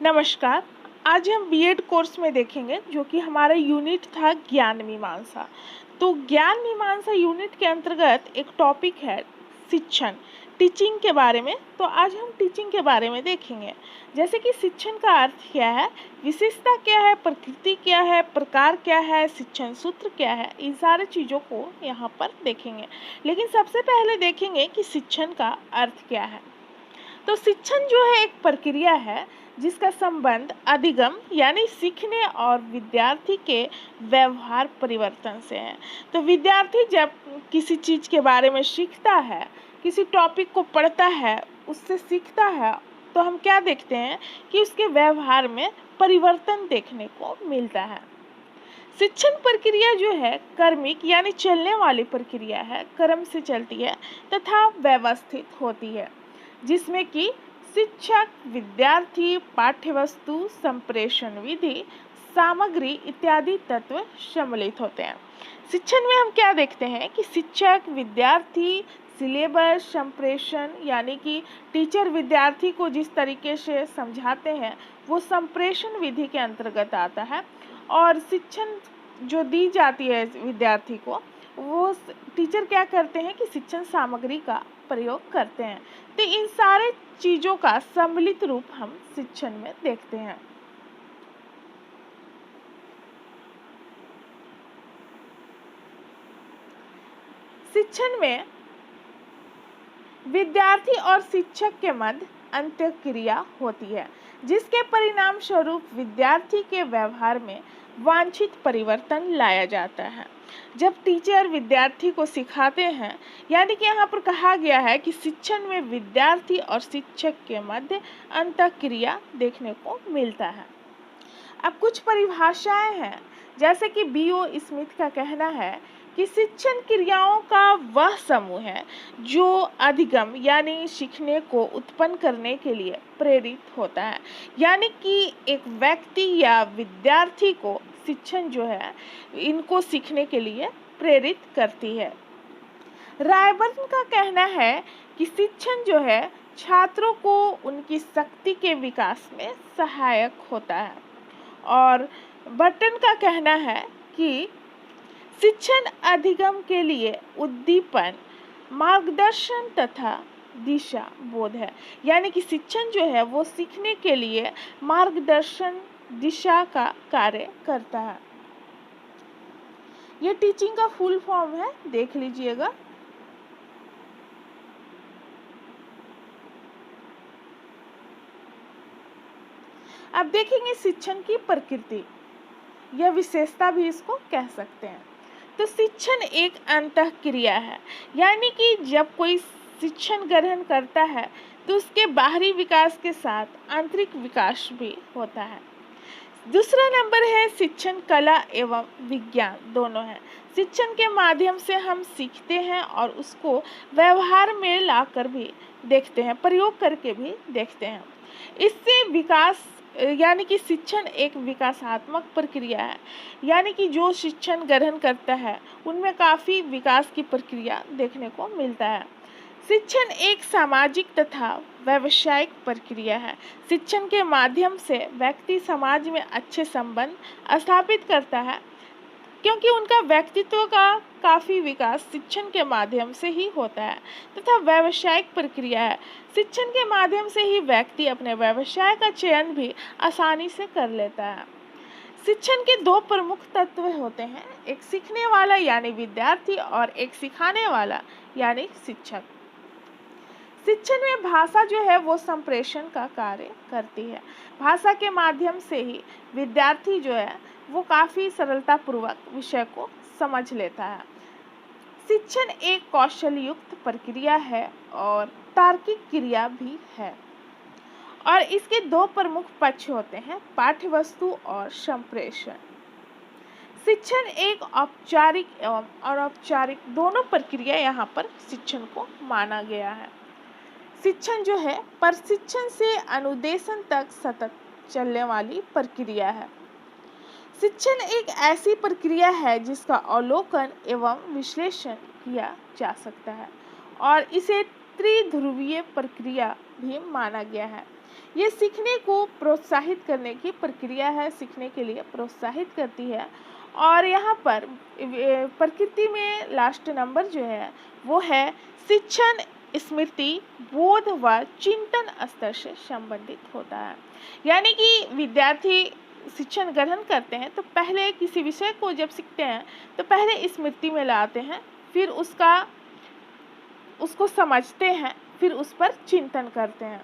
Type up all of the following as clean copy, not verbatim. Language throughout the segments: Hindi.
नमस्कार। आज हम बीएड कोर्स में देखेंगे जो कि हमारा यूनिट था ज्ञान मीमांसा। तो ज्ञान मीमांसा यूनिट के अंतर्गत एक टॉपिक है शिक्षण, टीचिंग के बारे में। तो आज हम टीचिंग के बारे में देखेंगे, जैसे कि शिक्षण का अर्थ क्या है, विशेषता क्या है, प्रकृति क्या है, प्रकार क्या है, शिक्षण सूत्र क्या है, इन सारे चीज़ों को यहाँ पर देखेंगे। लेकिन सबसे पहले देखेंगे कि शिक्षण का अर्थ क्या है। तो शिक्षण जो है एक प्रक्रिया है जिसका संबंध अधिगम यानी सीखने और विद्यार्थी के व्यवहार परिवर्तन से है। तो विद्यार्थी जब किसी चीज़ के बारे में सीखता है, किसी टॉपिक को पढ़ता है, उससे सीखता है, तो हम क्या देखते हैं कि उसके व्यवहार में परिवर्तन देखने को मिलता है। शिक्षण प्रक्रिया जो है कर्मिक यानी चलने वाली प्रक्रिया है, क्रम से चलती है तथा व्यवस्थित होती है, जिसमें कि शिक्षक, विद्यार्थी, पाठ्यवस्तु, संप्रेषण विधि, सामग्री इत्यादि तत्व सम्मिलित होते हैं। शिक्षण में हम क्या देखते हैं कि शिक्षक, विद्यार्थी, सिलेबस, संप्रेषण यानी कि टीचर विद्यार्थी को जिस तरीके से समझाते हैं वो संप्रेषण विधि के अंतर्गत आता है। और शिक्षण जो दी जाती है विद्यार्थी को, वो टीचर क्या करते हैं कि शिक्षण सामग्री का प्रयोग करते हैं। तो इन सारे चीज़ों का सम्मिलित रूप हम शिक्षण में देखते हैं। शिक्षण में विद्यार्थी और शिक्षक के मध्य अंतःक्रिया होती है, जिसके परिणाम स्वरूप विद्यार्थी के व्यवहार में वांछित परिवर्तन लाया जाता है। जब टीचर विद्यार्थी को सिखाते हैं, यानी कि यहाँ पर कहा गया है कि शिक्षण में विद्यार्थी और शिक्षक के मध्य अंतःक्रिया देखने को मिलता है। अब कुछ परिभाषाएं हैं, जैसे कि B.O. स्मिथ का कहना है कि शिक्षण क्रियाओं का वह समूह है जो अधिगम यानी सीखने को उत्पन्न करने के लिए प्रेरित होता है, यानी कि एक व्यक्ति या विद्यार्थी को शिक्षण जो है इनको सीखने के लिए प्रेरित करती है। रायबर्न का कहना है कि शिक्षण जो है छात्रों को उनकी शक्ति के विकास में सहायक होता है। और बर्टन का कहना है कि शिक्षण अधिगम के लिए उद्दीपन, मार्गदर्शन तथा दिशा बोध है, यानी कि शिक्षण जो है वो सीखने के लिए मार्गदर्शन, दिशा का कार्य करता है। ये टीचिंग का फुल फॉर्म है, देख लीजिएगा। अब देखेंगे शिक्षण की प्रकृति या विशेषता भी इसको कह सकते हैं। तो शिक्षण एक अंतःक्रिया है, यानी कि जब कोई शिक्षण ग्रहण करता है तो उसके बाहरी विकास के साथ आंतरिक विकास भी होता है। दूसरा नंबर है शिक्षण कला एवं विज्ञान दोनों है। शिक्षण के माध्यम से हम सीखते हैं और उसको व्यवहार में लाकर भी देखते हैं, प्रयोग करके भी देखते हैं। इससे विकास यानी कि शिक्षण एक विकासात्मक प्रक्रिया है, यानी कि जो शिक्षण ग्रहण करता है उनमें काफ़ी विकास की प्रक्रिया देखने को मिलता है। शिक्षण एक सामाजिक तथा व्यावसायिक प्रक्रिया है। शिक्षण के माध्यम से व्यक्ति समाज में अच्छे संबंध स्थापित करता है, क्योंकि उनका व्यक्तित्व का काफ़ी विकास शिक्षण के माध्यम से ही होता है। तथा व्यावसायिक प्रक्रिया है, शिक्षण के माध्यम से ही व्यक्ति अपने व्यवसाय का चयन भी आसानी से कर लेता है। शिक्षण के दो प्रमुख तत्व होते हैं, एक सीखने वाला यानी विद्यार्थी और एक सिखाने वाला यानी शिक्षक। शिक्षण में भाषा जो है वो संप्रेषण का कार्य करती है। भाषा के माध्यम से ही विद्यार्थी जो है वो काफ़ी सरलतापूर्वक विषय को समझ लेता है। शिक्षण एक कौशल युक्त प्रक्रिया है और तार्किक क्रिया भी है, और इसके दो प्रमुख पक्ष होते हैं, पाठ्यवस्तु और संप्रेषण। शिक्षण एक औपचारिक एवं अनौपचारिक दोनों प्रक्रिया यहाँ पर शिक्षण को माना गया है। शिक्षण जो है प्रशिक्षण से अनुदेशन तक सतत चलने वाली प्रक्रिया है। शिक्षण एक ऐसी प्रक्रिया है जिसका अवलोकन एवं विश्लेषण किया जा सकता है, और इसे त्रिध्रुवीय प्रक्रिया भी माना गया है, ये सीखने को प्रोत्साहित करने की प्रक्रिया है, सीखने के लिए प्रोत्साहित करती है। और यहाँ पर प्रकृति में लास्ट नंबर जो है वो है शिक्षण स्मृति, बोध व चिंतन स्तर से संबंधित होता है। यानी कि विद्यार्थी शिक्षण ग्रहण करते हैं तो पहले किसी विषय को जब सीखते हैं तो पहले स्मृति में लाते हैं, फिर उसको समझते हैं, फिर उस पर चिंतन करते हैं।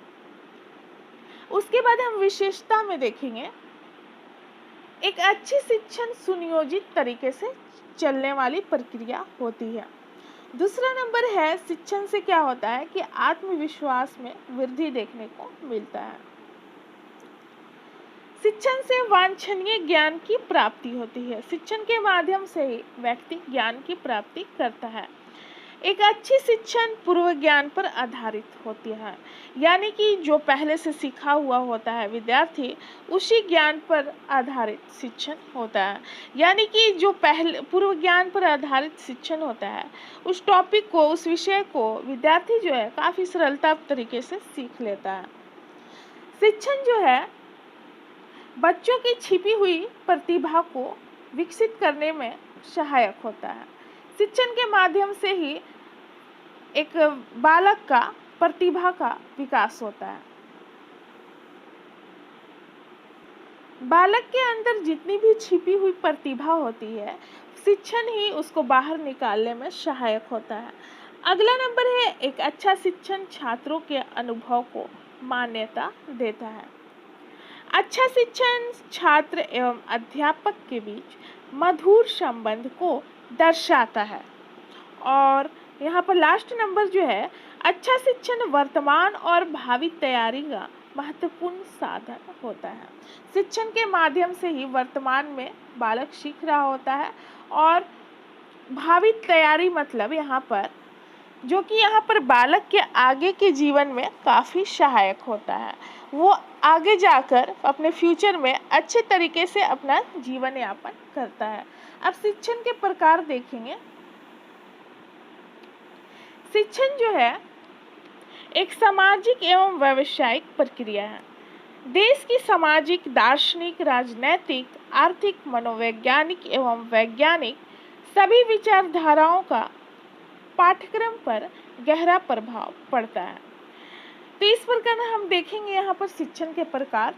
उसके बाद हम विशेषता में देखेंगे, एक अच्छी शिक्षण सुनियोजित तरीके से चलने वाली प्रक्रिया होती है। दूसरा नंबर है शिक्षण से क्या होता है कि आत्मविश्वास में वृद्धि देखने को मिलता है। शिक्षण से वांछनीय ज्ञान की प्राप्ति होती है। शिक्षण के माध्यम से ही व्यक्ति ज्ञान की प्राप्ति करता है। एक अच्छी शिक्षण पूर्व ज्ञान पर आधारित होती है, यानी कि जो पहले से सीखा हुआ होता है विद्यार्थी, उसी ज्ञान पर आधारित शिक्षण होता है। यानी कि जो पहले पूर्व ज्ञान पर आधारित शिक्षण होता है, उस टॉपिक को, उस विषय को विद्यार्थी जो है काफ़ी सरलता तरीके से सीख लेता है। शिक्षण जो है बच्चों की छिपी हुई प्रतिभा को विकसित करने में सहायक होता है। शिक्षण के माध्यम से ही एक बालक का प्रतिभा का विकास होता है। बालक के अंदर जितनी भी छिपी हुई प्रतिभा होती है, शिक्षण ही उसको बाहर निकालने में सहायक होता है। अगला नंबर है, एक अच्छा शिक्षण छात्रों के अनुभव को मान्यता देता है। अच्छा शिक्षण छात्र एवं अध्यापक के बीच मधुर संबंध को दर्शाता है। और यहाँ पर लास्ट नंबर जो है, अच्छा शिक्षण वर्तमान और भावी तैयारी का महत्वपूर्ण साधन होता है। शिक्षण के माध्यम से ही वर्तमान में बालक सीख रहा होता है और भावी तैयारी मतलब यहाँ पर जो कि यहाँ पर बालक के आगे के जीवन में काफ़ी सहायक होता है। वो आगे जाकर अपने फ्यूचर में अच्छे तरीके से अपना जीवन यापन करता है। अब शिक्षण के प्रकार देखेंगे। शिक्षण जो है एक सामाजिक एवं व्यावसायिक प्रक्रिया है। देश की सामाजिक, दार्शनिक, राजनैतिक, आर्थिक, मनोवैज्ञानिक एवं वैज्ञानिक सभी विचारधाराओं का पाठ्यक्रम पर गहरा प्रभाव पड़ता है। तो इस प्रकार हम देखेंगे यहाँ पर शिक्षण के प्रकार,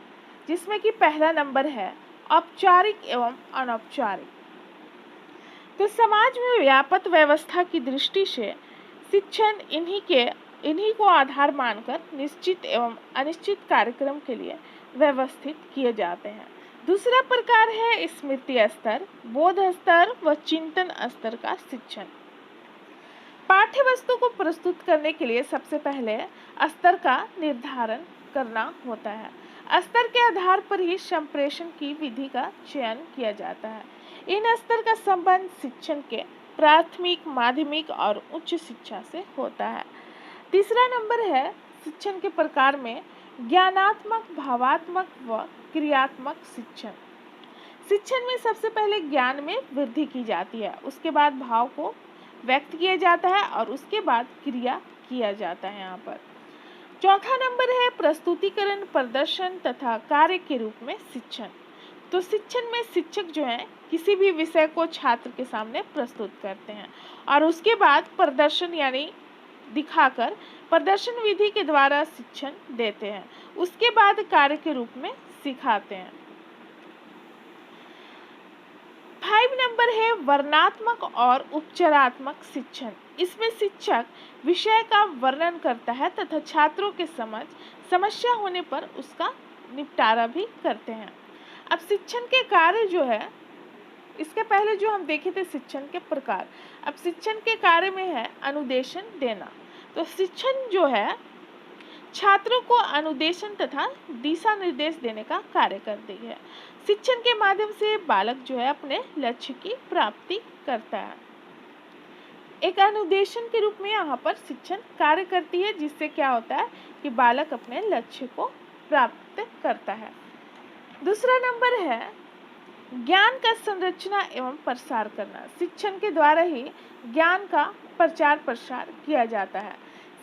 जिसमें कि पहला नंबर है औपचारिक एवं अनौपचारिक। तो समाज में व्यापक व्यवस्था की दृष्टि से शिक्षण इन्हीं को आधार मानकर निश्चित एवं अनिश्चित कार्यक्रम के लिए व्यवस्थित किए जाते हैं। दूसरा प्रकार है स्मृति स्तर, बोध स्तर व चिंतन स्तर का शिक्षण। पाठ्य वस्तु को प्रस्तुत करने के लिए सबसे पहले स्तर का निर्धारण करना होता है। स्तर के आधार पर ही संप्रेषण की विधि का चयन किया जाता है। इन स्तर का संबंध शिक्षण के प्राथमिक, माध्यमिक और उच्च शिक्षा से होता है। तीसरा नंबर है शिक्षण के प्रकार में ज्ञानात्मक, भावात्मक व क्रियात्मक शिक्षण। शिक्षण में सबसे पहले ज्ञान में वृद्धि की जाती है, उसके बाद भाव को व्यक्त किया जाता है और उसके बाद क्रिया किया जाता है। यहाँ पर चौथा नंबर है प्रस्तुतिकरण, प्रदर्शन तथा कार्य के रूप में शिक्षण। तो शिक्षण में शिक्षक जो है किसी भी विषय को छात्र के सामने प्रस्तुत करते हैं और उसके बाद प्रदर्शन यानी दिखाकर प्रदर्शन विधि के द्वारा शिक्षण देते हैं, उसके बाद कार्य के रूप में सिखाते हैं। 5 नंबर है वर्णनात्मक और उपचारात्मक शिक्षण। इसमें शिक्षक विषय का वर्णन करता है तथा छात्रों के समस्या होने पर उसका निपटारा भी करते हैं। अब शिक्षण के कार्य जो है, इसके पहले जो हम देखे थे शिक्षण के प्रकार, अब शिक्षण के कार्य में है अनुदेशन देना। तो शिक्षण जो है छात्रों को अनुदेशन तथा दिशा निर्देश देने का कार्य करती है। शिक्षण के माध्यम से बालक जो है अपने लक्ष्य की प्राप्ति करता है। एक अनुदेशन के रूप में यहाँ पर शिक्षण कार्य करती है, जिससे क्या होता है कि बालक अपने लक्ष्य को प्राप्त करता है। दूसरा नंबर है ज्ञान का संरचना एवं प्रसार करना। शिक्षण के द्वारा ही ज्ञान का प्रचार प्रसार किया जाता है।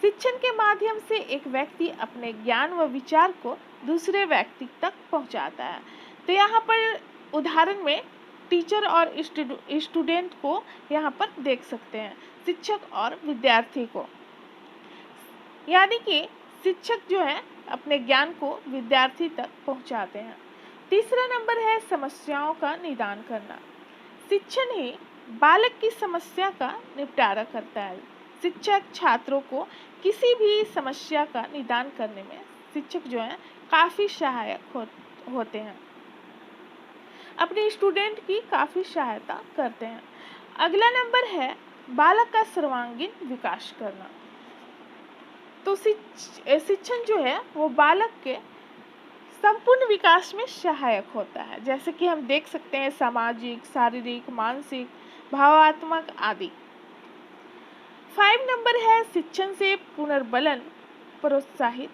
शिक्षण के माध्यम से एक व्यक्ति अपने ज्ञान व विचार को दूसरे व्यक्ति तक पहुंचाता है। तो यहाँ पर उदाहरण में टीचर और स्टूडेंट को यहाँ पर देख सकते हैं, शिक्षक और विद्यार्थी को, यानी कि शिक्षक जो है अपने ज्ञान को विद्यार्थी तक पहुंचाते हैं। तीसरा नंबर है समस्याओं का निदान करना। शिक्षण ही बालक की समस्या का निपटारा करता है। शिक्षक छात्रों को किसी भी समस्या का निदान करने में शिक्षक जो है काफ़ी सहायक होते हैं, अपने स्टूडेंट की काफ़ी सहायता करते हैं। अगला नंबर है बालक का सर्वांगीण विकास करना। तो शिक्षण जो है वो बालक के संपूर्ण विकास में सहायक होता है, जैसे कि हम देख सकते हैं सामाजिक, शारीरिक, मानसिक, भावात्मक आदि। 5 नंबर है शिक्षण से पुनर्बलन प्रोत्साहित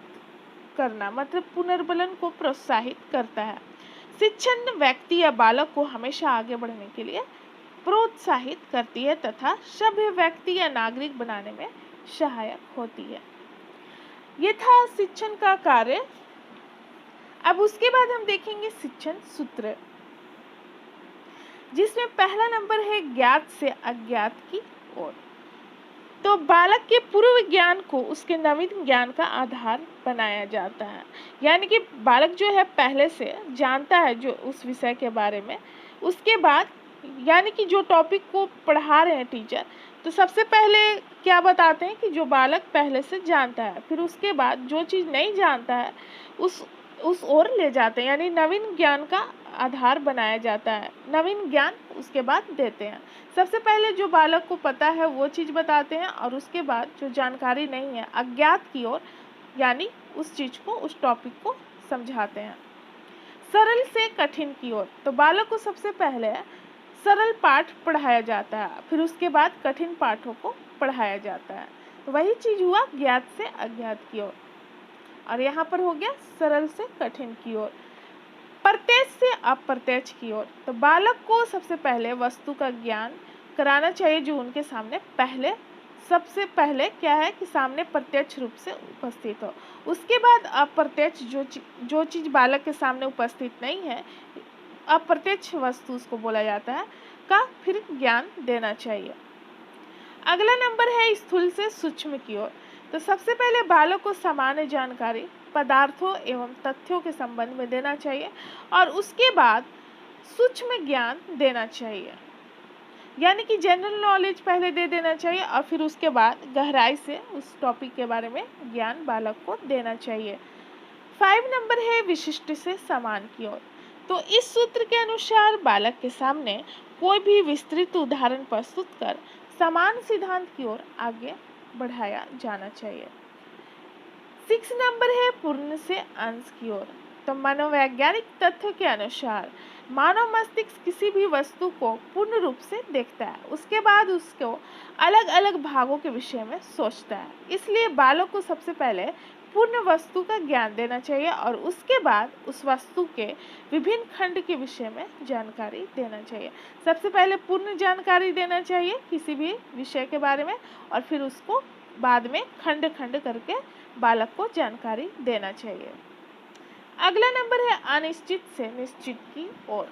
करना, मतलब पुनर्बलन को प्रोत्साहित करता है। शिक्षण व्यक्ति या बालक को हमेशा आगे बढ़ने के लिए प्रोत्साहित करती है तथा सभ्य व्यक्ति या नागरिक बनाने में सहायक होती है। ये था शिक्षण का कार्य। अब उसके बाद हम देखेंगे शिक्षण सूत्र, जिसमें पहला नंबर है ज्ञात से अज्ञात की ओर। तो बालक के पूर्व ज्ञान को उसके नवीन ज्ञान का आधार बनाया जाता है, यानी कि बालक जो है पहले से जानता है जो उस विषय के बारे में, उसके बाद यानी कि जो टॉपिक को पढ़ा रहे हैं टीचर, तो सबसे पहले क्या बताते हैं कि जो बालक पहले से जानता है, फिर उसके बाद जो चीज़ नहीं जानता है उस ओर ले जाते हैं, यानी नवीन ज्ञान का आधार बनाया जाता है। नवीन ज्ञान उसके बाद देते हैं। सबसे पहले जो बालक को पता है वो चीज़ बताते हैं और उसके बाद जो जानकारी नहीं है अज्ञात की ओर, यानी उस चीज़ को, उस टॉपिक को समझाते हैं। सरल से कठिन की ओर, तो बालक को सबसे पहले सरल पाठ पढ़ाया जाता है, फिर उसके बाद कठिन पाठों को पढ़ाया जाता है। तो वही चीज़ हुआ ज्ञात से अज्ञात की ओर, और यहाँ पर हो गया सरल से कठिन की ओर। प्रत्यक्ष से अप्रत्यक्ष की ओर, तो बालक को सबसे पहले वस्तु का ज्ञान कराना चाहिए जो उनके सामने सबसे पहले क्या है कि सामने प्रत्यक्ष रूप से उपस्थित हो। उसके बाद अप्रत्यक्ष जो चीज़ बालक के सामने उपस्थित नहीं है, अप्रत्यक्ष वस्तु उसको बोला जाता है, का फिर ज्ञान देना चाहिए। अगला नंबर है स्थूल से सूक्ष्म की ओर। तो सबसे पहले बालक को सामान्य जानकारी पदार्थों एवं तथ्यों के संबंध में देना चाहिए और उसके बाद सूक्ष्म ज्ञान देना चाहिए, यानी कि जनरल नॉलेज पहले दे देना चाहिए और फिर उसके बाद गहराई से उस टॉपिक के बारे में ज्ञान बालक को देना चाहिए। 5 नंबर है विशिष्ट से समान की ओर। तो इस सूत्र के अनुसार बालक के सामने कोई भी विस्तृत उदाहरण प्रस्तुत कर समान सिद्धांत की ओर आगे बढ़ाया जाना चाहिए। 6 नंबर है पूर्ण से अंश की ओर। तो मनोवैज्ञानिक तथ्यों के अनुसार मानव मस्तिष्क किसी भी वस्तु को पूर्ण रूप से देखता है, उसके बाद उसको अलग अलग भागों के विषय में सोचता है। इसलिए बालक को सबसे पहले पूर्ण वस्तु का ज्ञान देना चाहिए और उसके बाद उस वस्तु के विभिन्न खंड के विषय में जानकारी देना चाहिए। सबसे पहले पूर्ण जानकारी देना चाहिए किसी भी विषय के बारे में और फिर उसको बाद में खंड खंड करके बालक को जानकारी देना चाहिए। अगला नंबर है अनिश्चित से निश्चित की ओर।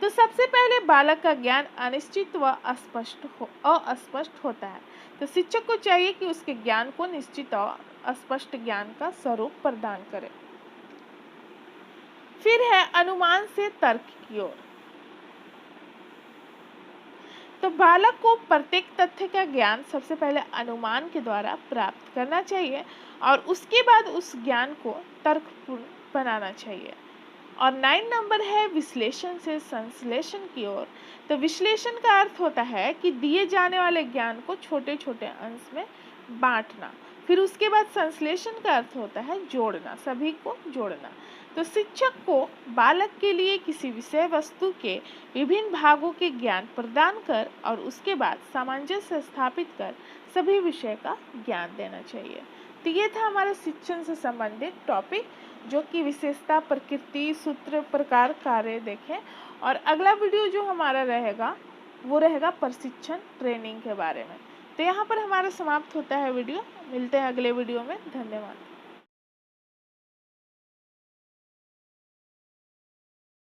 तो सबसे पहले बालक का ज्ञान अनिश्चित व अस्पष्ट होता है। तो शिक्षक को चाहिए कि उसके ज्ञान को निश्चित और स्पष्ट ज्ञान का स्वरूप प्रदान करे। फिर है अनुमान से तर्क की ओर। तो बालक को प्रत्येक तथ्य का ज्ञान सबसे पहले अनुमान के द्वारा प्राप्त करना चाहिए और उसके बाद उस ज्ञान को तर्कपूर्ण बनाना चाहिए। और 9 नंबर है विश्लेषण से संश्लेषण की ओर। तो विश्लेषण का अर्थ होता है कि दिए जाने वाले ज्ञान को छोटे छोटे अंश में बांटना। फिर उसके बाद संश्लेषण का अर्थ होता है जोड़ना, सभी को जोड़ना। तो शिक्षक को बालक के लिए किसी विषय वस्तु के विभिन्न भागों के ज्ञान प्रदान कर और उसके बाद सामंजस्य स्थापित कर सभी विषय का ज्ञान देना चाहिए। तो ये था हमारा शिक्षण से संबंधित टॉपिक, जो कि विशेषता, प्रकृति, सूत्र, प्रकार, कार्य देखें। और अगला वीडियो जो हमारा रहेगा वो रहेगा प्रशिक्षण, ट्रेनिंग के बारे में। तो यहाँ पर हमारा समाप्त होता है वीडियो। मिलते हैं अगले वीडियो में। धन्यवाद।